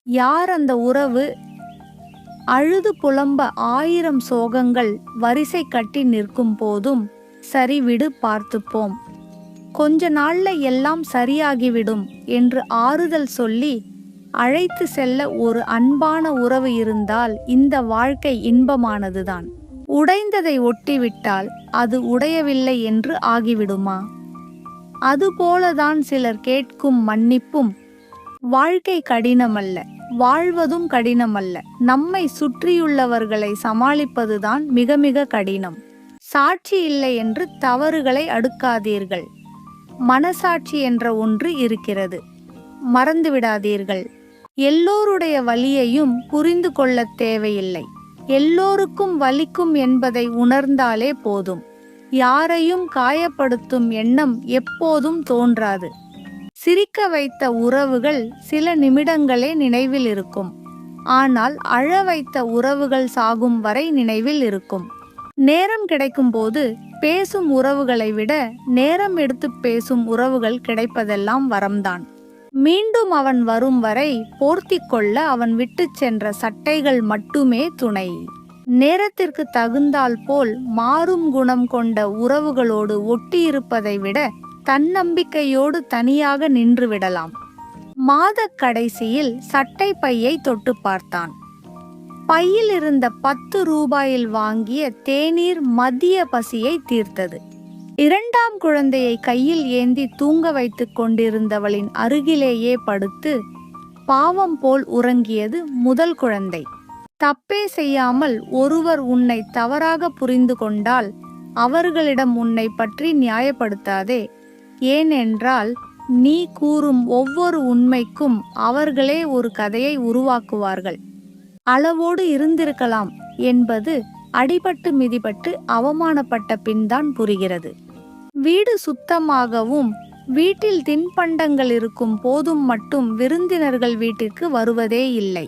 யார் அந்த உறவு? அழுது புலம்ப 1000 சோகங்கள் வரிசை கட்டி நிற்கும் போதும், சரி விடு பார்த்துப்போம், கொஞ்ச நாள்ல எல்லாம் சரியாகிவிடும் என்று ஆறுதல் சொல்லி அழைத்து செல்ல ஒரு அன்பான உறவு இருந்தால் இந்த வாழ்க்கை இன்பமானதுதான். உடைந்ததை ஒட்டிவிட்டால் அது உடையவில்லை என்று ஆகிவிடுமா? அதுபோலதான் சிலர் கேட்கும் மன்னிப்பும். வாழ்க்கை கடினமல்ல, வாழ்வதும் கடினமல்ல, நம்மை சுற்றியுள்ளவர்களை சமாளிப்பதுதான் மிக மிக கடினம். சாட்சி இல்லை என்று தவறுகளை அடுக்காதீர்கள். மனசாட்சி என்ற ஒன்று இருக்கிறது, மறந்துவிடாதீர்கள். எல்லோருடைய வலியையும் புரிந்து கொள்ளத் தேவையில்லை. எல்லோருக்கும் வலிக்கும் என்பதை உணர்ந்தாலே போதும். யாரையும் காயப்படுத்தும் எண்ணம் எப்போதும் தோன்றாது. சிரிக்க வைத்த உறவுகள் சில நிமிடங்களே நினைவில் இருக்கும். ஆனால் அழ வைத்த உறவுகள் சாகும் வரை நினைவில் இருக்கும். நேரம் கிடைக்கும்போது பேசும் உறவுகளை விட நேரம் எடுத்து பேசும் உறவுகள் கிடைப்பதெல்லாம் வரம்தான். மீண்டும் அவன் வரும் வரை போர்த்திக் கொள்ள அவன் விட்டு சென்ற சட்டைகள் மட்டுமே துணை. நேரத்திற்கு தகுந்தால் போல் மாறும் குணம் கொண்ட உறவுகளோடு ஒட்டியிருப்பதை விட தன்னம்பிக்கையோடு தனியாக நின்று விடலாம். மாத கடைசியில் சட்டை பையை தொட்டு பார்த்தான். பையில் இருந்த 10 ரூபாயில் வாங்கிய தேநீர் மதிய பசியை தீர்த்தது. 2ஆம் குழந்தையை கையில் ஏந்தி தூங்க வைத்துக் கொண்டிருந்தவளின் அருகிலேயே படுத்து பாவம் போல் உறங்கியது முதல் குழந்தை. தப்பே செய்யாமல் ஒருவர் உன்னை தவறாக புரிந்து கொண்டால் அவர்களிடம் உன்னை பற்றி நியாயப்படுத்தாதே. ஏனென்றால் நீ கூறும் ஒவ்வொரு உண்மைக்கும் அவர்களே ஒரு கதையை உருவாக்குவார்கள். அளவோடு இருந்திருக்கலாம் என்பது அடிபட்டு மிதிபட்டு அவமானப்பட்ட பின்தான் புரிகிறது. வீடு சுத்தமாகவும் வீட்டில் தின்பண்டங்கள் இருக்கும் போதும் மட்டும் விருந்தினர்கள் வீட்டிற்கு வருவதே இல்லை.